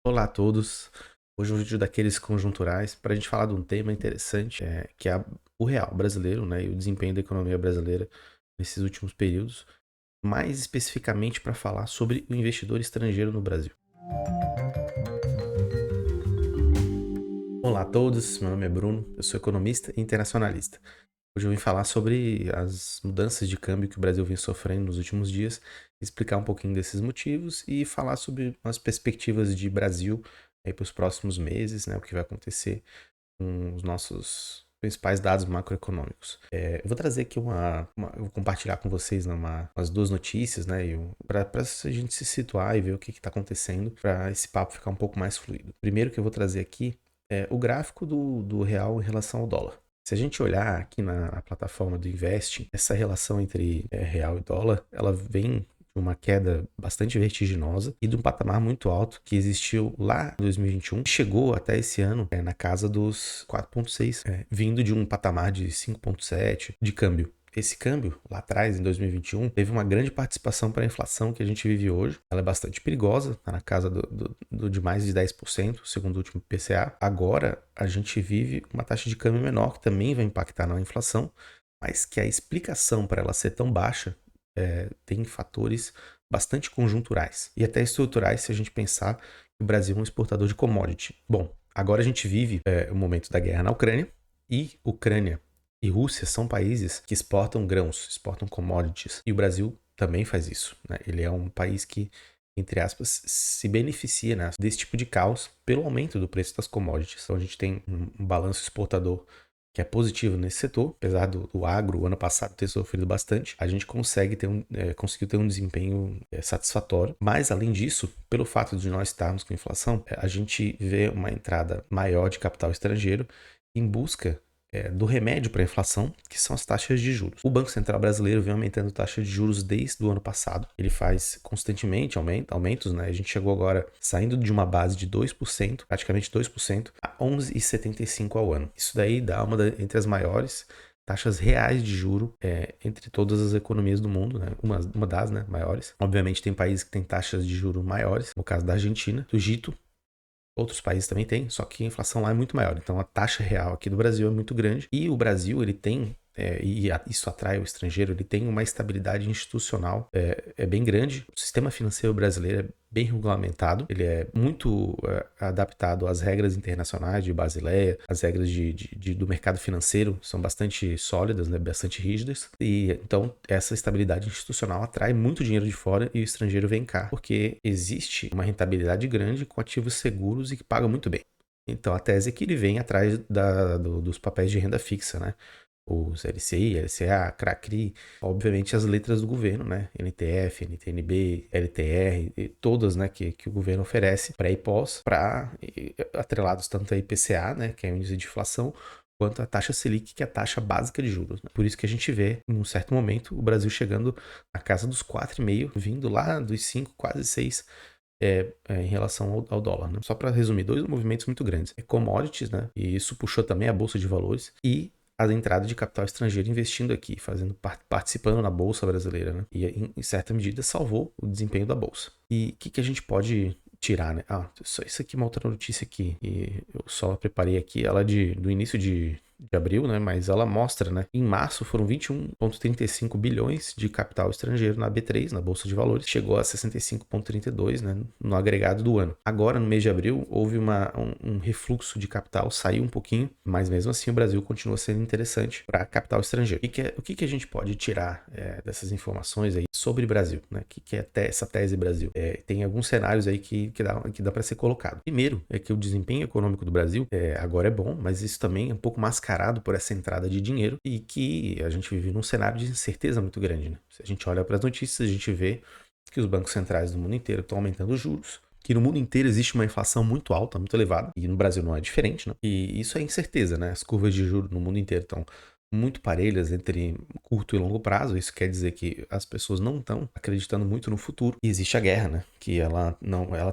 Olá a todos. Hoje é um vídeo daqueles conjunturais para a gente falar de um tema interessante, que é o real brasileiro, né, e o desempenho da economia brasileira nesses últimos períodos, mais especificamente para falar sobre o investidor estrangeiro no Brasil. Olá a todos, meu nome é Bruno, eu sou economista e internacionalista. Hoje eu vim falar sobre as mudanças de câmbio que o Brasil vem sofrendo nos últimos dias, explicar um pouquinho desses motivos e falar sobre as perspectivas de Brasil para os próximos meses, né, o que vai acontecer com os nossos principais dados macroeconômicos. Eu vou trazer aqui eu vou compartilhar com vocês, né, umas duas notícias, né, para a gente se situar e ver o que está acontecendo, para esse papo ficar um pouco mais fluido. Primeiro que eu vou trazer aqui é o gráfico do real em relação ao dólar. Se a gente olhar aqui na plataforma do Invest, essa relação entre real e dólar, ela vem de uma queda bastante vertiginosa e de um patamar muito alto que existiu lá em 2021, chegou até esse ano na casa dos 4,6, vindo de um patamar de 5,7 de câmbio. Esse câmbio, lá atrás, em 2021, teve uma grande participação para a inflação que a gente vive hoje. Ela é bastante perigosa, está na casa de mais de 10%, segundo o último PCA. Agora, a gente vive uma taxa de câmbio menor, que também vai impactar na inflação, mas que a explicação para ela ser tão baixa tem fatores bastante conjunturais e até estruturais se a gente pensar que o Brasil é um exportador de commodity. Bom, agora a gente vive o momento da guerra na Ucrânia, e Ucrânia e Rússia são países que exportam grãos, exportam commodities, e o Brasil também faz isso, né? Ele é um país que, entre aspas, se beneficia, né, desse tipo de caos pelo aumento do preço das commodities. Então a gente tem um balanço exportador que é positivo nesse setor, apesar do agro, o ano passado, ter sofrido bastante, a gente conseguiu ter um desempenho satisfatório. Mas, além disso, pelo fato de nós estarmos com inflação, a gente vê uma entrada maior de capital estrangeiro em busca do remédio para a inflação, que são as taxas de juros. O Banco Central brasileiro vem aumentando taxa de juros desde o ano passado. Ele faz constantemente aumentos, né? A gente chegou agora saindo de uma base de 2%, praticamente 2%, a 11,75% ao ano. Isso daí dá entre as maiores taxas reais de juro entre todas as economias do mundo, né? Uma das, né, maiores. Obviamente tem países que têm taxas de juro maiores, no caso da Argentina, do Egito. Outros países também têm, só que a inflação lá é muito maior. Então a taxa real aqui do Brasil é muito grande. E o Brasil, ele tem, isso atrai o estrangeiro, ele tem uma estabilidade institucional bem grande. O sistema financeiro brasileiro é bem regulamentado, ele é muito adaptado às regras internacionais de Basileia, as regras do mercado financeiro são bastante sólidas, né, bastante rígidas, e então essa estabilidade institucional atrai muito dinheiro de fora e o estrangeiro vem cá, porque existe uma rentabilidade grande com ativos seguros e que pagam muito bem. Então a tese é que ele vem atrás dos papéis de renda fixa, né? Os LCI, LCA, CRACRI, obviamente as letras do governo, né? NTF, NTNB, LTR, todas, né, que o governo oferece para pós, atrelados tanto a IPCA, né, que é o índice de inflação, quanto a taxa Selic, que é a taxa básica de juros, né? Por isso que a gente vê, em um certo momento, o Brasil chegando na casa dos 4,5, vindo lá dos 5, quase 6, em relação ao dólar, né? Só para resumir, dois movimentos muito grandes. Commodities, né? E isso puxou também a Bolsa de Valores, e a entrada de capital estrangeiro investindo aqui, participando na Bolsa brasileira, né? E em certa medida salvou o desempenho da Bolsa. E o que a gente pode tirar, né? Só isso aqui é uma outra notícia aqui, e eu só preparei aqui ela do início de abril, né? Mas ela mostra, né? Em março foram 21,35 bilhões de capital estrangeiro na B3, na Bolsa de Valores. Chegou a 65,32, né? No agregado do ano. Agora, no mês de abril, houve um refluxo de capital, saiu um pouquinho, mas mesmo assim o Brasil continua sendo interessante para capital estrangeiro. O que a gente pode tirar dessas informações aí sobre o Brasil, né? O que é essa tese Brasil? Tem alguns cenários aí que dá para ser colocado. Primeiro é que o desempenho econômico do Brasil agora é bom, mas isso também é um pouco mascarado por essa entrada de dinheiro, e que a gente vive num cenário de incerteza muito grande, né? Se a gente olha para as notícias, a gente vê que os bancos centrais do mundo inteiro estão aumentando os juros, que no mundo inteiro existe uma inflação muito alta, muito elevada, e no Brasil não é diferente, né? E isso é incerteza, né? As curvas de juros no mundo inteiro estão muito parelhas entre curto e longo prazo. Isso quer dizer que as pessoas não estão acreditando muito no futuro. E existe a guerra, né? Que ela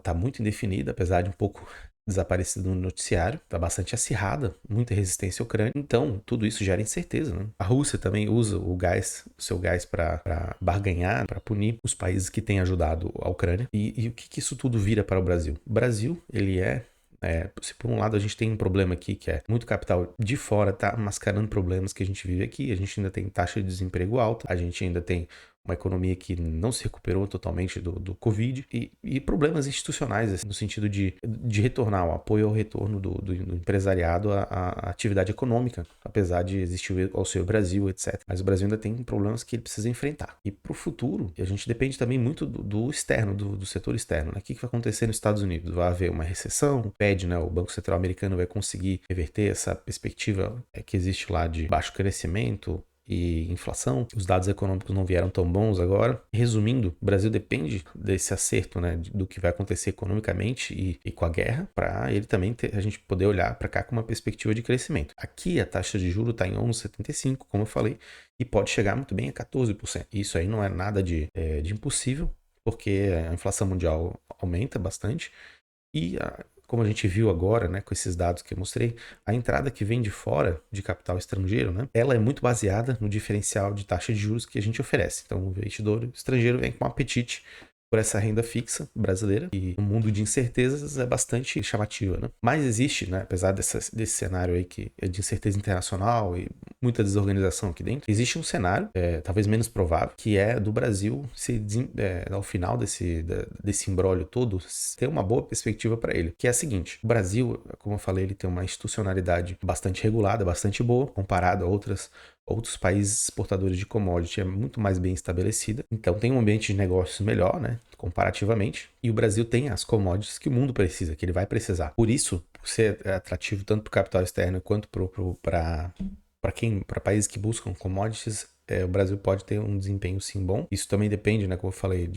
tá muito indefinida, apesar de um pouco desaparecida no noticiário, tá bastante acirrada, muita resistência à Ucrânia. Então, tudo isso gera incerteza, né? A Rússia também usa o seu gás para barganhar, para punir os países que têm ajudado a Ucrânia. E o que isso tudo vira para o Brasil? O Brasil, ele se por um lado a gente tem um problema aqui que é muito capital de fora tá mascarando problemas que a gente vive aqui, a gente ainda tem taxa de desemprego alta, a gente ainda tem uma economia que não se recuperou totalmente do Covid e problemas institucionais, assim, no sentido de retornar o apoio ao retorno do empresariado à atividade econômica, apesar de existir o Auxílio Brasil, etc. Mas o Brasil ainda tem problemas que ele precisa enfrentar. E para o futuro, a gente depende também muito do externo, do setor externo. Né? O que vai acontecer nos Estados Unidos? Vai haver uma recessão? O Fed, né, o Banco Central Americano, vai conseguir reverter essa perspectiva que existe lá de baixo crescimento e inflação, os dados econômicos não vieram tão bons agora. Resumindo, o Brasil depende desse acerto, né, do que vai acontecer economicamente e com a guerra, para ele também a gente poder olhar para cá com uma perspectiva de crescimento. Aqui a taxa de juros está em 11,75, como eu falei, e pode chegar muito bem a 14%. Isso aí não é nada de impossível, porque a inflação mundial aumenta bastante e como a gente viu agora, né, com esses dados que eu mostrei, a entrada que vem de fora de capital estrangeiro, né, ela é muito baseada no diferencial de taxa de juros que a gente oferece. Então, o investidor estrangeiro vem com um apetite por essa renda fixa brasileira e no mundo de incertezas é bastante chamativa, né? Mas existe, né, apesar desse cenário aí que é de incerteza internacional e muita desorganização aqui dentro, existe um cenário, talvez menos provável, que é do Brasil ao final desse imbróglio todo, ter uma boa perspectiva para ele, que é a seguinte: o Brasil, como eu falei, ele tem uma institucionalidade bastante regulada, bastante boa, comparado a outros países exportadores de commodity, é muito mais bem estabelecida. Então tem um ambiente de negócios melhor, né, comparativamente. E o Brasil tem as commodities que o mundo precisa, que ele vai precisar. Por isso, por ser atrativo tanto para o capital externo quanto para países que buscam commodities, o Brasil pode ter um desempenho sim bom. Isso também depende, né, como eu falei,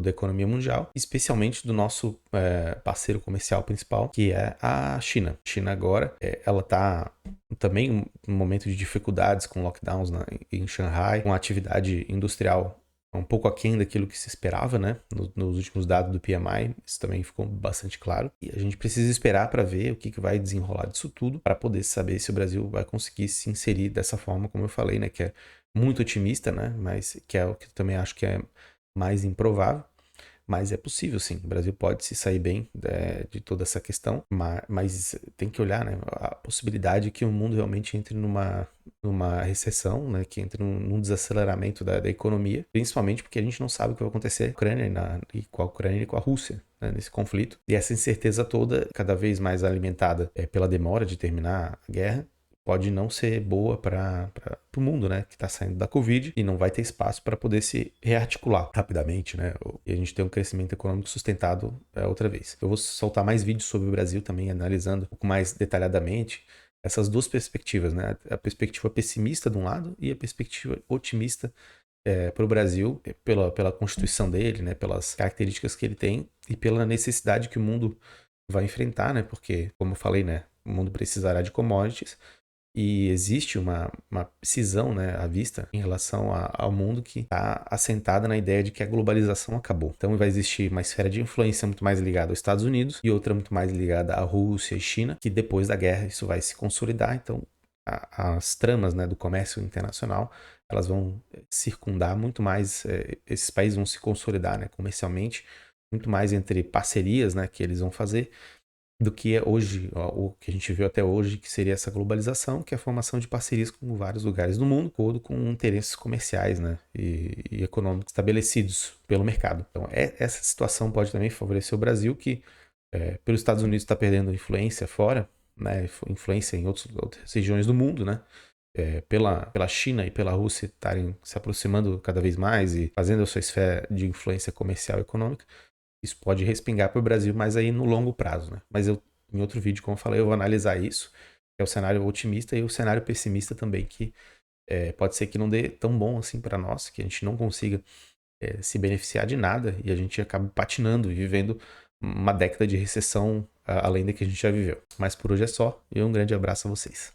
da economia mundial, especialmente do nosso parceiro comercial principal, que é a China. A China agora, ela está também um momento de dificuldades com lockdowns em Xangai, com a atividade industrial um pouco aquém daquilo que se esperava, né? Nos últimos dados do PMI, isso também ficou bastante claro. E a gente precisa esperar para ver o que vai desenrolar disso tudo, para poder saber se o Brasil vai conseguir se inserir dessa forma, como eu falei, né? Que é muito otimista, né? Mas que é o que eu também acho que é mais improvável. Mas é possível, sim. O Brasil pode se sair bem de toda essa questão, mas tem que olhar, né, a possibilidade que o mundo realmente entre numa recessão, né, que entre num desaceleramento da economia, principalmente porque a gente não sabe o que vai acontecer com a Ucrânia com a Ucrânia e com a Rússia, né, nesse conflito. E essa incerteza toda, cada vez mais alimentada pela demora de terminar a guerra, pode não ser boa para o mundo, né, que está saindo da Covid e não vai ter espaço para poder se rearticular rapidamente, né, e a gente ter um crescimento econômico sustentado outra vez. Eu vou soltar mais vídeos sobre o Brasil também, analisando um pouco mais detalhadamente essas duas perspectivas, né, a perspectiva pessimista de um lado e a perspectiva otimista para o Brasil, pela constituição dele, né, pelas características que ele tem e pela necessidade que o mundo vai enfrentar, né, porque, como eu falei, né, o mundo precisará de commodities. E existe uma cisão, né, à vista em relação ao mundo que está assentada na ideia de que a globalização acabou. Então vai existir uma esfera de influência muito mais ligada aos Estados Unidos e outra muito mais ligada à Rússia e China, que depois da guerra isso vai se consolidar. Então as tramas, né, do comércio internacional, elas vão circundar muito mais, esses países vão se consolidar, né, comercialmente, muito mais entre parcerias, né, que eles vão fazer, do que é hoje, o que a gente viu até hoje, que seria essa globalização, que é a formação de parcerias com vários lugares do mundo, todo com interesses comerciais, né, e econômicos estabelecidos pelo mercado. Então, essa situação pode também favorecer o Brasil, que pelos Estados Unidos está perdendo influência fora, né, influência em outras regiões do mundo, né, pela China e pela Rússia estarem se aproximando cada vez mais e fazendo a sua esfera de influência comercial e econômica. Isso pode respingar para o Brasil, mas aí no longo prazo, né? Mas em outro vídeo, como eu falei, eu vou analisar isso, que é o cenário otimista e o cenário pessimista também, que pode ser que não dê tão bom assim para nós, que a gente não consiga se beneficiar de nada e a gente acabe patinando e vivendo uma década de recessão além da que a gente já viveu. Mas por hoje é só e um grande abraço a vocês.